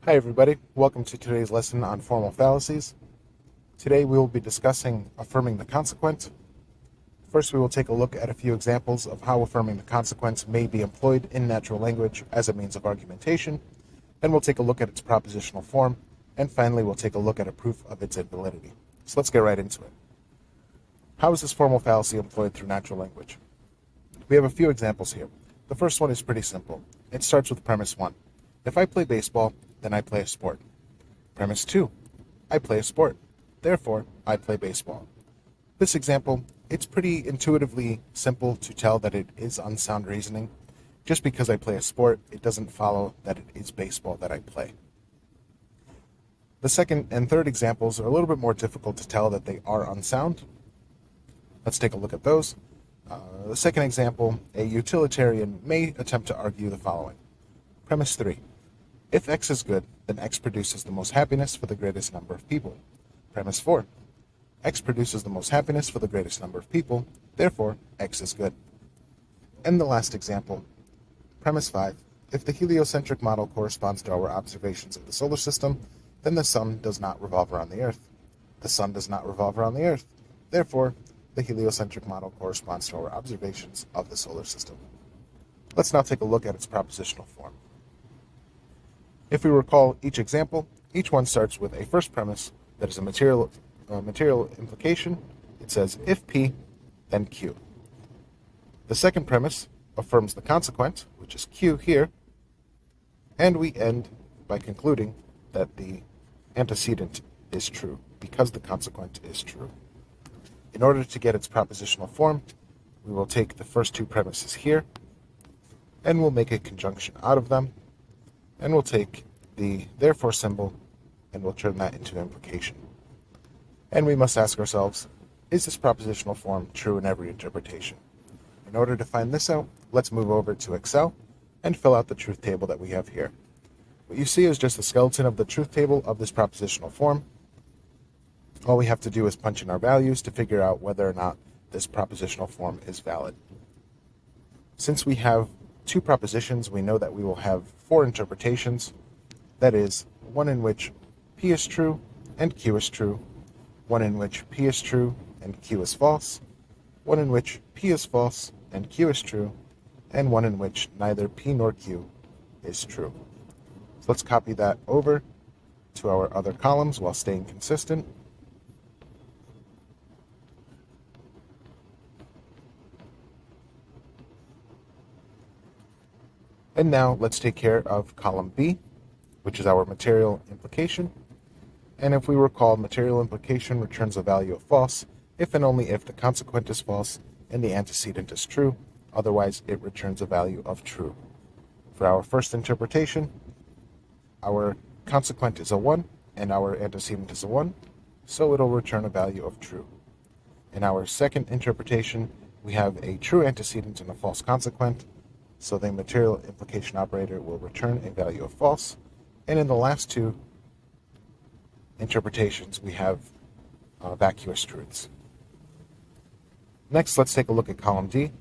Hi everybody, welcome to today's lesson on formal fallacies. Today we will be discussing affirming the consequent. First we will take a look at a few examples of how affirming the consequent may be employed in natural language as a means of argumentation. Then we'll take a look at its propositional form, and finally we'll take a look at a proof of its invalidity. So let's get right into it. How is this formal fallacy employed through natural language? We have a few examples here. The first one is pretty simple. It starts with premise 1. If I play baseball, then I play a sport. Premise 2. I play a sport. Therefore, I play baseball. This example, it's pretty intuitively simple to tell that it is unsound reasoning. Just because I play a sport, it doesn't follow that it is baseball that I play. The second and third examples are a little bit more difficult to tell that they are unsound. Let's take a look at those. The second example, a utilitarian may attempt to argue the following. Premise 3. If X is good, then X produces the most happiness for the greatest number of people. Premise 4. X produces the most happiness for the greatest number of people, therefore X is good. And the last example, premise 5. If the heliocentric model corresponds to our observations of the solar system, then the sun does not revolve around the Earth. The sun does not revolve around the Earth, therefore the heliocentric model corresponds to our observations of the solar system. Let's now take a look at its propositional form. If we recall each example, each one starts with a first premise that is a material implication. It says, if P, then Q. The second premise affirms the consequent, which is Q here, and we end by concluding that the antecedent is true, because the consequent is true. In order to get its propositional form, we will take the first two premises here, and we'll make a conjunction out of them, and we'll take the therefore symbol and we'll turn that into implication. And we must ask ourselves, is this propositional form true in every interpretation? In order to find this out, let's move over to Excel and fill out the truth table that we have here. What you see is just a skeleton of the truth table of this propositional form. All we have to do is punch in our values to figure out whether or not this propositional form is valid. Since we have two propositions, we know that we will have four interpretations. That is, one in which P is true and Q is true, one in which P is true and Q is false, one in which P is false and Q is true, and one in which neither P nor Q is true. So let's copy that over to our other columns while staying consistent. And now let's take care of column B, which is our material implication. And if we recall, material implication returns a value of false if and only if the consequent is false and the antecedent is true. Otherwise, it returns a value of true. For our first interpretation, our consequent is a 1 and our antecedent is a 1, so it'll return a value of true. In our second interpretation, we have a true antecedent and a false consequent, so the material implication operator will return a value of false. And in the last two interpretations, we have vacuous truths. Next, let's take a look at column D,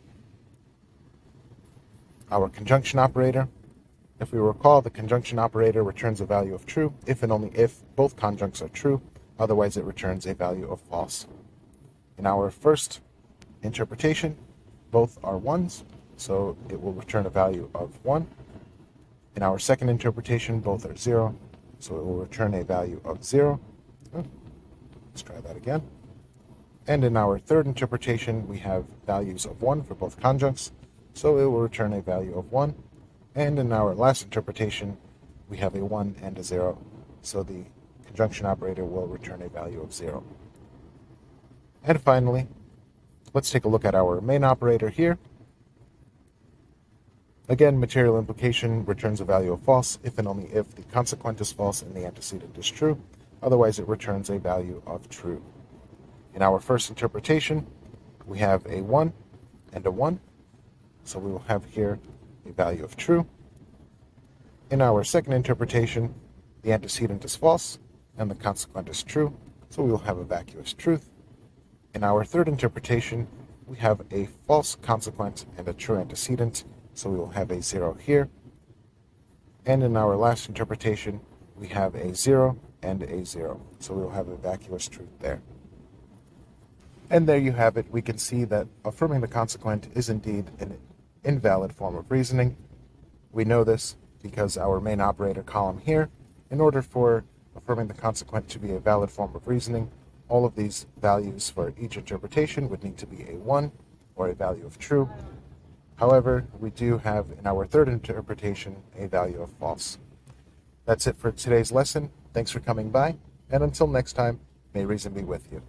our conjunction operator. If we recall, the conjunction operator returns a value of true if and only if both conjuncts are true, otherwise it returns a value of false. In our first interpretation, both are 1s, so it will return a value of 1. In our second interpretation, both are 0, so it will return a value of 0. Let's try that again. And in our third interpretation, we have values of 1 for both conjuncts, so it will return a value of 1. And in our last interpretation, we have a 1 and a 0, so the conjunction operator will return a value of 0. And finally, let's take a look at our main operator here. Again, material implication returns a value of false if and only if the consequent is false and the antecedent is true. Otherwise, it returns a value of true. In our first interpretation, we have a 1 and a 1, so we will have here a value of true. In our second interpretation, the antecedent is false and the consequent is true, so we will have a vacuous truth. In our third interpretation, we have a false consequent and a true antecedent, so we will have a 0 here. And in our last interpretation, we have a 0 and a 0. So we will have a vacuous truth there. And there you have it. We can see that affirming the consequent is indeed an invalid form of reasoning. We know this because our main operator column here, in order for affirming the consequent to be a valid form of reasoning, all of these values for each interpretation would need to be a 1 or a value of true. However, we do have in our third interpretation a value of false. That's it for today's lesson. Thanks for coming by, and until next time, may reason be with you.